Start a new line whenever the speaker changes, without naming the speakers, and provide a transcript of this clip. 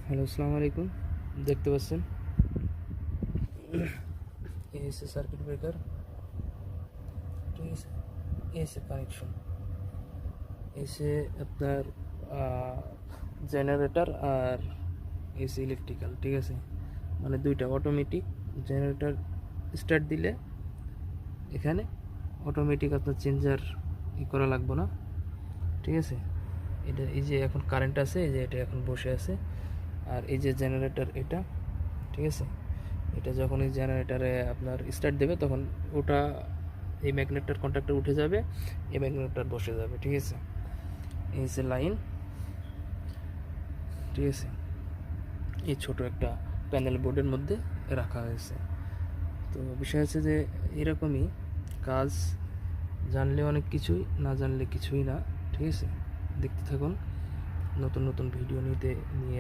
Hello, আসসালামু আলাইকুম। দেখতে পাচ্ছেন এই হচ্ছে সার্কিট ব্রেকার, ঠিক আছে। এই হচ্ছে কানেকশন, এসে আপনার জেনারেটর আর এসি ইলেকট্রিক্যাল, ঠিক আছে। মানে দুইটা অটোমেটিক। জেনারেটর স্টার্ট দিলে এখানে অটোমেটিক আপনার চেঞ্জার করা লাগবে না, ঠিক আছে। এটা এই যে এখন কারেন্ট আছে, এই যে এটা এখন বসে আছে। আর এই যে জেনারেটর এটা, ঠিক আছে। এটা যখন এই জেনারেটারে আপনার স্টার্ট দেবে তখন ওটা এই ম্যাগনেটটার কন্ট্যাক্টর উঠে যাবে, এই ম্যাগনেটটার বসে যাবে, ঠিক আছে। এই যে লাইন, ঠিক আছে। এই ছোট একটা প্যানেল বোর্ডের মধ্যে রাখা হয়েছে। তো বিষয় হচ্ছে যে এরকমই কাজ, জানলে অনেক কিছুই, না জানলে কিছুই না, ঠিক আছে। দেখতে থাকুন, নতুন নতুন ভিডিও নিয়ে